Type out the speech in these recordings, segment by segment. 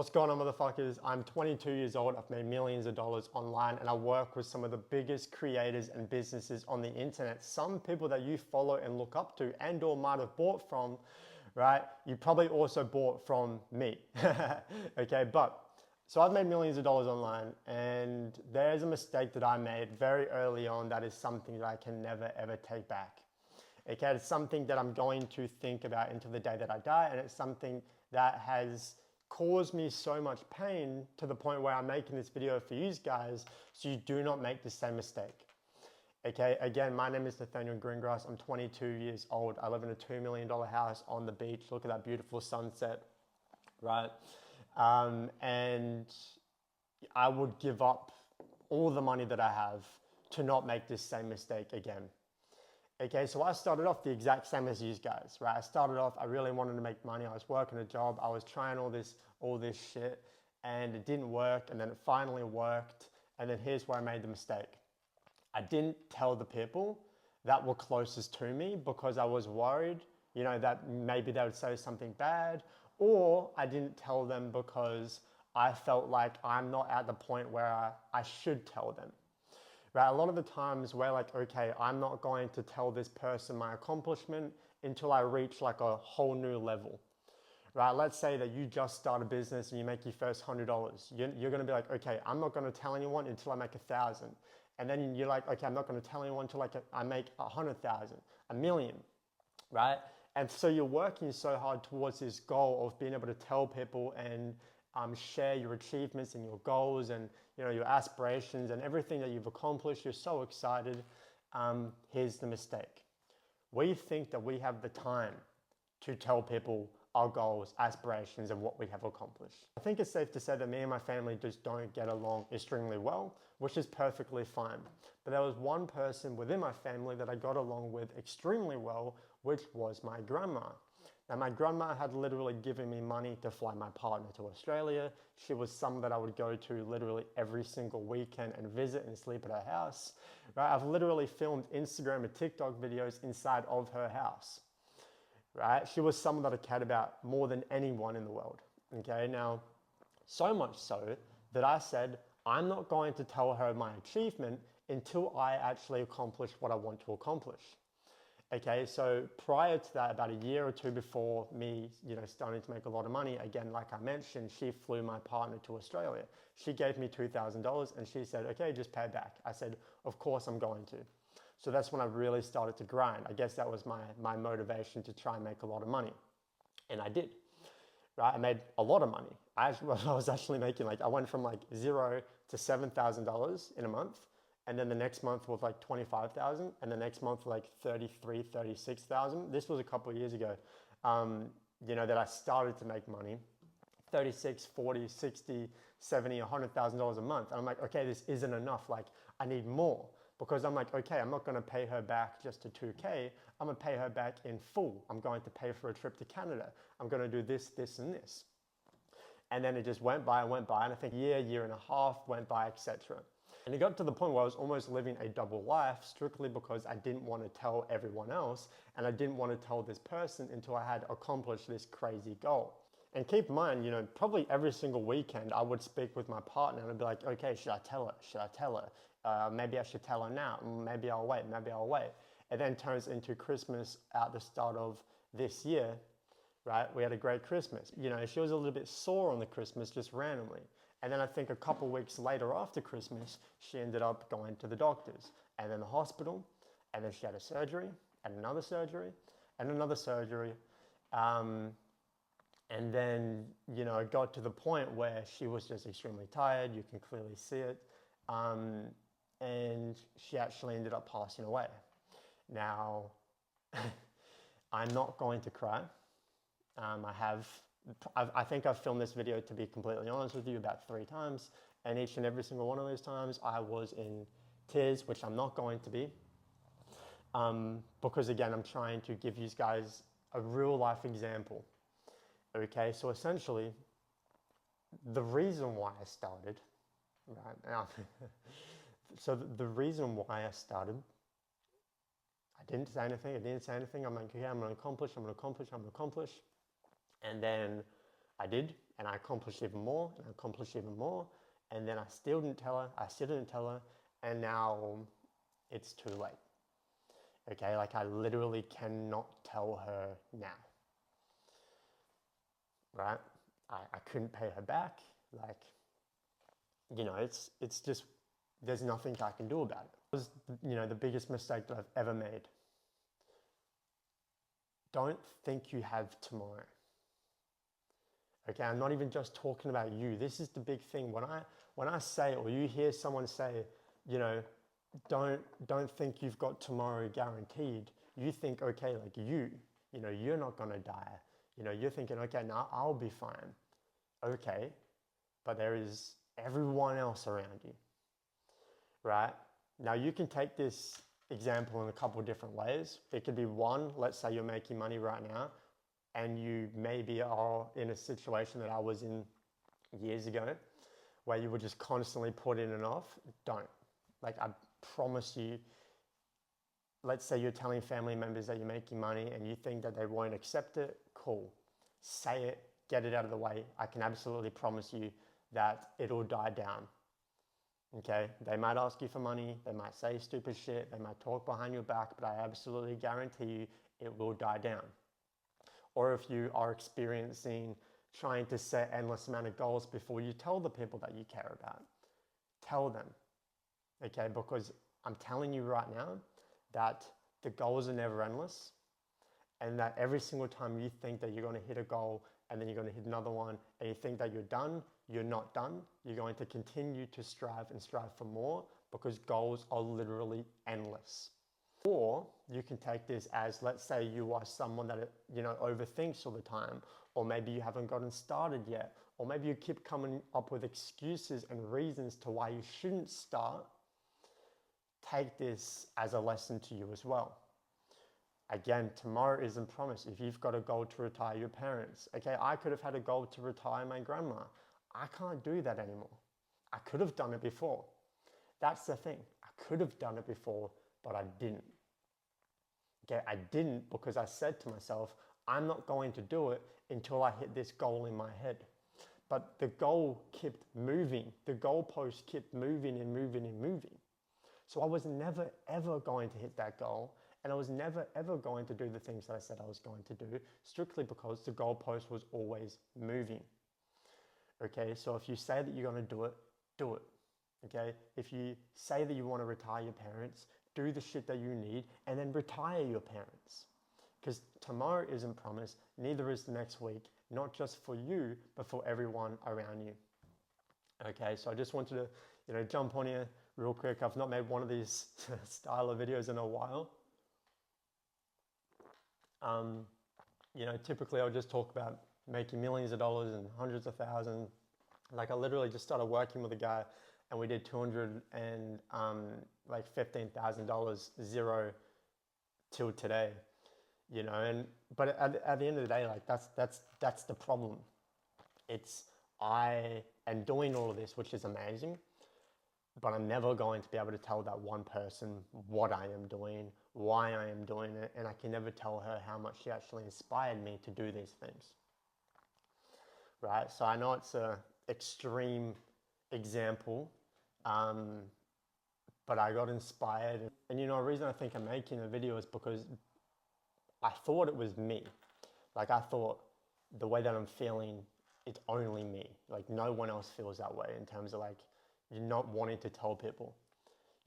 What's going on, motherfuckers? I'm 22 years old. I've made millions of dollars online and I work with some of the biggest creators and businesses on the internet. Some people that you follow and look up to and or might have bought from, right? You probably also bought from me, okay? So I've made millions of dollars online, and there's a mistake that I made very early on that is something that I can never ever take back. Okay, it's something that I'm going to think about until the day that I die, and it's something that has caused me so much pain to the point where I'm making this video for you guys so you do not make the same mistake. Okay, again, my name is Nathaniel Greengrass. I'm 22 years old. I live in a $2 million house on the beach. Look at that beautiful sunset, right? And I would give up all the money that I have to not make this same mistake again. Okay, so I started off the exact same as you guys, right? I started off, I really wanted to make money. I was working a job. I was trying all this shit, and it didn't work. And then it finally worked. And then here's where I made the mistake. I didn't tell the people that were closest to me because I was worried, you know, that maybe they would say something bad, or I didn't tell them because I felt like I'm not at the point where I should tell them. Right, a lot of the times we're like, okay, I'm not going to tell this person my accomplishment until I reach like a whole new level. Right, let's say that you just start a business and you make your first $100. You're gonna be like, okay, I'm not gonna tell anyone until I make 1,000. And then you're like, okay, I'm not gonna tell anyone until I make 100,000, a million, right? And so you're working so hard towards this goal of being able to tell people and share your achievements and your goals and your aspirations and everything that you've accomplished. You're so excited. Here's the mistake. We think that we have the time to tell people our goals, aspirations, and what we have accomplished. I think it's safe to say that me and my family just don't get along extremely well, which is perfectly fine. But there was one person within my family that I got along with extremely well, which was my grandma. Now, my grandma had literally given me money to fly my partner to Australia. She was someone that I would go to literally every single weekend and visit and sleep at her house. Right? I've literally filmed Instagram and TikTok videos inside of her house. Right? She was someone that I cared about more than anyone in the world. Okay, now, so much so that I said, I'm not going to tell her my achievement until I actually accomplish what I want to accomplish. Okay, so prior to that, about a year or two before me, starting to make a lot of money, again, like I mentioned, she flew my partner to Australia. She gave me $2,000 and she said, okay, just pay back. I said, of course I'm going to. So that's when I really started to grind. I guess that was my motivation to try and make a lot of money. And I did, right? I made a lot of money. I was actually making I went from $0 to $7,000 in a month. And then the next month was 25,000, and the next month 33, 36,000. This was a couple of years ago, that I started to make money, 36, 40, 60, 70, $100,000 a month. And I'm like, okay, this isn't enough. I need more, because I'm like, okay, I'm not going to pay her back just to 2K. I'm going to pay her back in full. I'm going to pay for a trip to Canada. I'm going to do this, this, and this. And then it just went by, and I think year and a half went by, etc. And it got to the point where I was almost living a double life strictly because I didn't want to tell everyone else, and I didn't want to tell this person until I had accomplished this crazy goal. And keep in mind, probably every single weekend I would speak with my partner and I'd be like, okay, should I tell her? Should I tell her? Maybe I should tell her now. Maybe I'll wait. It then turns into Christmas at the start of this year, right? We had a great Christmas. She was a little bit sore on the Christmas just randomly. And then I think a couple weeks later after Christmas, she ended up going to the doctors and then the hospital, and then she had a surgery and another surgery and another surgery. And then, it got to the point where she was just extremely tired. You can clearly see it. And she actually ended up passing away. Now, I'm not going to cry. I think I've filmed this video, to be completely honest with you, about 3 times. And each and every single one of those times, I was in tears, which I'm not going to be. Because again, I'm trying to give you guys a real life example. Okay, so essentially, the reason why I started, right now, so the reason why I started, I didn't say anything. I'm like, okay, I'm going to accomplish. And then I did, and I accomplished even more, and I accomplished even more, and then I still didn't tell her, and now it's too late. Okay, like I literally cannot tell her now, right? I couldn't pay her back, like, you know, it's just, there's nothing I can do about it. It was, you know, the biggest mistake that I've ever made. Don't think you have tomorrow. Okay, I'm not even just talking about you. This is the big thing. When I say, or you hear someone say, you know, don't think you've got tomorrow guaranteed. You think, okay, like you know, you're not gonna die. You know, you're thinking, okay, now I'll be fine. Okay, but there is everyone else around you, right? Now you can take this example in a couple of different ways. It could be one, let's say you're making money right now and you maybe are in a situation that I was in years ago where you would just constantly put in and off. Don't. Like, I promise you, let's say you're telling family members that you're making money and you think that they won't accept it, cool. Say it, get it out of the way. I can absolutely promise you that it'll die down. Okay, they might ask you for money, they might say stupid shit, they might talk behind your back, but I absolutely guarantee you it will die down. Or if you are experiencing trying to set endless amount of goals before you tell the people that you care about, tell them, okay? Because I'm telling you right now that the goals are never endless, and that every single time you think that you're going to hit a goal and then you're going to hit another one and you think that you're done, you're not done. You're going to continue to strive and strive for more because goals are literally endless. Or you can take this as, let's say you are someone that, you know, overthinks all the time, or maybe you haven't gotten started yet, or maybe you keep coming up with excuses and reasons to why you shouldn't start. Take this as a lesson to you as well. Again, tomorrow isn't promised. If you've got a goal to retire your parents, okay, I could have had a goal to retire my grandma. I can't do that anymore. I could have done it before. That's the thing. I could have done it before, but I didn't. Okay, I didn't because I said to myself, I'm not going to do it until I hit this goal in my head. But the goal kept moving. The goalpost kept moving and moving and moving. So I was never ever going to hit that goal, and I was never ever going to do the things that I said I was going to do, strictly because the goalpost was always moving. Okay, so if you say that you're going to do it, do it. Okay, if you say that you want to retire your parents, do the shit that you need and then retire your parents. Because tomorrow isn't promised, neither is the next week, not just for you, but for everyone around you. Okay, so I just wanted to, you know, jump on here real quick. I've not made one of these style of videos in a while. You know, typically I'll just talk about making millions of dollars and hundreds of thousands. Like, I literally just started working with a guy and we did $215,000 zero till today, you know. But at the end of the day, like, that's the problem. It's, I am doing all of this, which is amazing, but I'm never going to be able to tell that one person what I am doing, why I am doing it, and I can never tell her how much she actually inspired me to do these things, right? So I know it's an extreme example, but I got inspired. And you know, the reason I think I'm making a video is because I thought it was me. Like, I thought the way that I'm feeling, it's only me. Like, no one else feels that way, in terms of like, you're not wanting to tell people.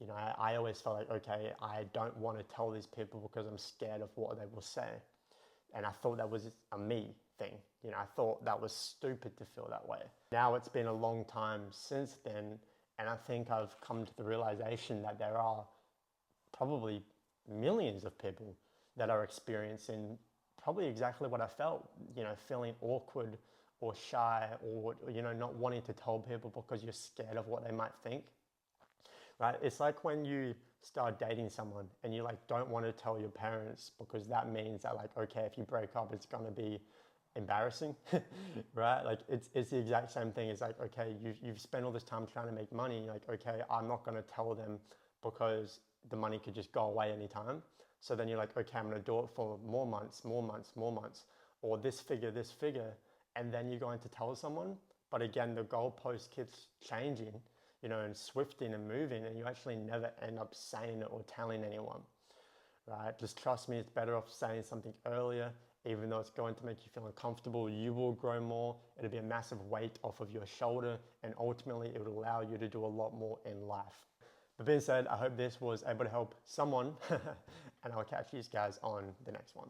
You know, I always felt like, okay, I don't want to tell these people because I'm scared of what they will say. And I thought that was a me thing. You know, I thought that was stupid to feel that way. Now it's been a long time since then, and I think I've come to the realization that there are probably millions of people that are experiencing probably exactly what I felt, you know, feeling awkward or shy, or, you know, not wanting to tell people because you're scared of what they might think, right? It's like when you start dating someone and you like don't want to tell your parents because that means that, like, okay, if you break up, it's going to be embarrassing, right? Like, it's the exact same thing. It's like, okay, you've spent all this time trying to make money. Like, okay, I'm not going to tell them because the money could just go away anytime. So then you're like, okay, I'm going to do it for more months, or this figure, and then you're going to tell someone. But again, the goalpost keeps changing, and swifting and moving, and you actually never end up saying it or telling anyone, right? Just trust me, it's better off saying something earlier, even though it's going to make you feel uncomfortable. You will grow more. It'll be a massive weight off of your shoulder, and ultimately it will allow you to do a lot more in life. That being said, I hope this was able to help someone, and I'll catch you guys on the next one.